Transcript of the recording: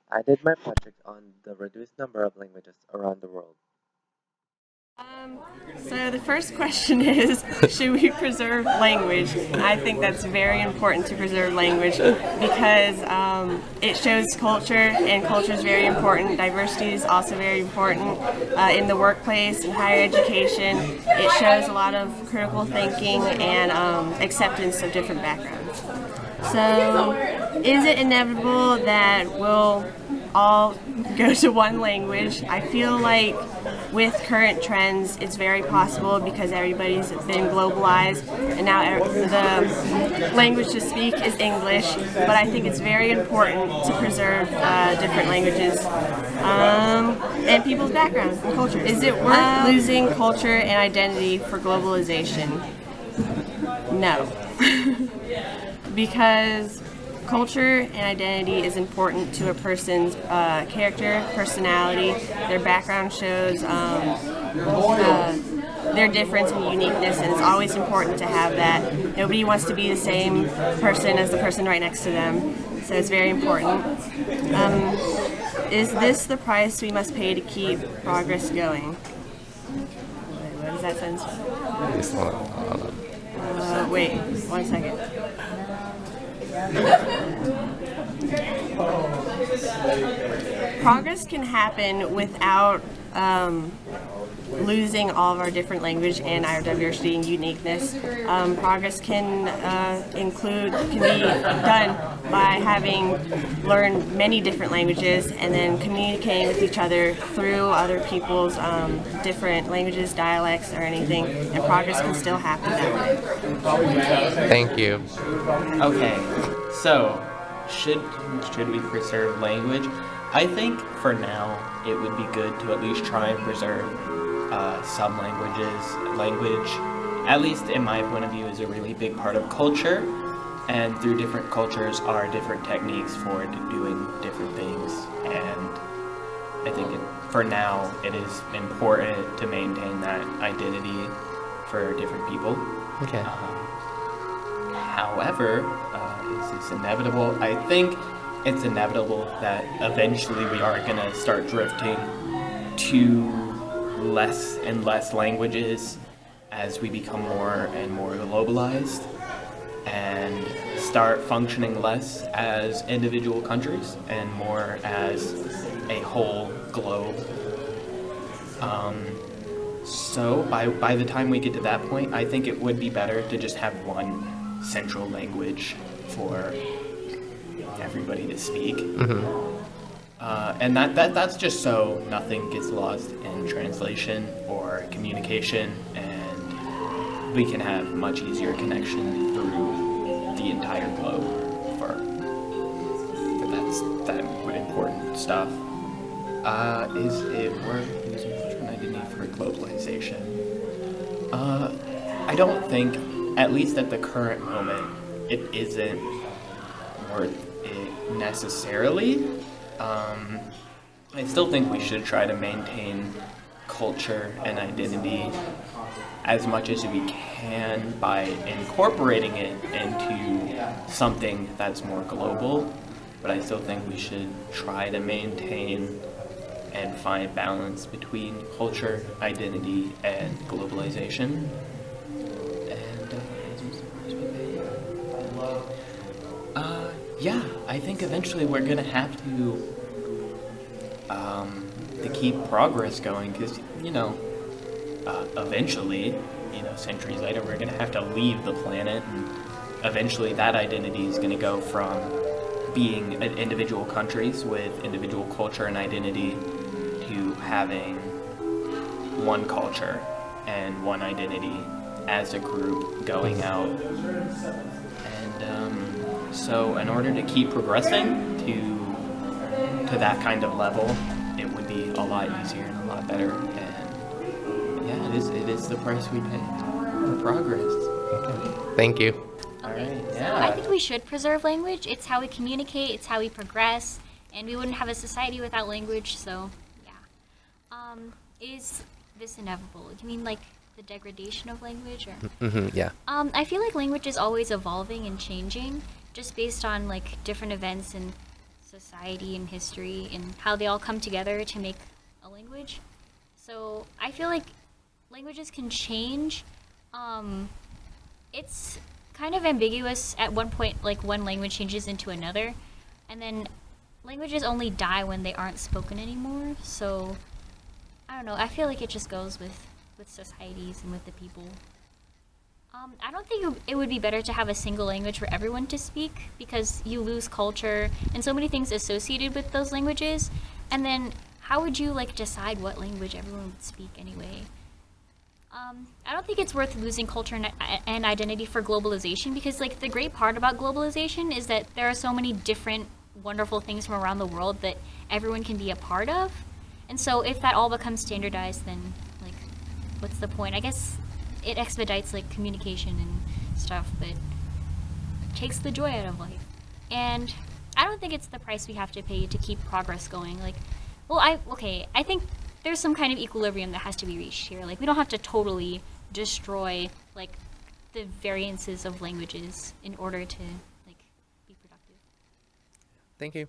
I did my project on the reduced number of languages around the world. Um, so the first question is, should we preserve language? I think that's very important to preserve language because it shows culture, and culture is very important. Diversity is also very important in the workplace and higher education. It shows a lot of critical thinking and acceptance of different backgrounds. So, is it inevitable that we'll all go to one language? I feel like with current trends, it's very possible because everybody's been globalized and now the language to speak is English. But I think it's very important to preserve different languages and people's backgrounds and culture. Is it worth losing culture and identity for globalization? No. Because culture and identity is important to a person's character, personality. Their background shows their difference and uniqueness, and it's always important to have that. Nobody wants to be the same person as the person right next to them, so it's very important. Is this the price we must pay to keep progress going? What does that sentence? Wait, 1 second. Progress can happen without losing all of our different language and our diversity and uniqueness. Progress can be done by having learned many different languages and then communicating with each other through other people's different languages, dialects, or anything. And progress can still happen that way. Thank you. Okay, so should we preserve language? I think for now it would be good to at least try and preserve some languages. Language, at least in my point of view, is a really big part of culture, and through different cultures are different techniques for doing different things. And I think for now it is important to maintain that identity for different people. Okay. However, is this inevitable? I think it's inevitable that eventually we are going to start drifting to less and less languages as we become more and more globalized and start functioning less as individual countries and more as a whole globe. So by the time we get to that point, I think it would be better to just have one central language for everybody to speak. Mm-hmm. And that's just so nothing gets lost in translation or communication, and we can have much easier connection through the entire globe for that important stuff. Is it worth using culture and identity for globalization? I don't think, at least at the current moment, it isn't worth it necessarily. I still think we should try to maintain culture and identity as much as we can by incorporating it into something that's more global, but I still think we should try to maintain and find balance between culture, identity, and globalization. Yeah, I think eventually we're gonna have to keep progress going, because eventually, centuries later, we're gonna have to leave the planet, and eventually that identity is gonna go from being individual countries with individual culture and identity to having one culture and one identity as a group going out. And so in order to keep progressing to that kind of level, it would be a lot easier and a lot better. And yeah, it is the price we pay for progress. Okay. Thank you. All right, So yeah. I think we should preserve language. It's how we communicate, it's how we progress, and we wouldn't have a society without language, so yeah. Is this inevitable? Do you mean like the degradation of language? Or? Mm-hmm, yeah. I feel like language is always evolving and changing just based on like different events and society and history and how they all come together to make a language. So I feel like languages can change. It's kind of ambiguous at one point, like one language changes into another, and then languages only die when they aren't spoken anymore. So I don't know. I feel like it just goes with societies and with the people. I don't think it would be better to have a single language for everyone to speak, because you lose culture and so many things associated with those languages. And then how would you like decide what language everyone would speak anyway? I don't think it's worth losing culture and identity for globalization, because like the great part about globalization is that there are so many different wonderful things from around the world that everyone can be a part of. And so if that all becomes standardized, then like what's the point? I guess it expedites like communication and stuff, but takes the joy out of life. And I don't think it's the price we have to pay to keep progress going. Like, well, I think there's some kind of equilibrium that has to be reached here. Like, we don't have to totally destroy like the variances of languages in order to like be productive. Thank you.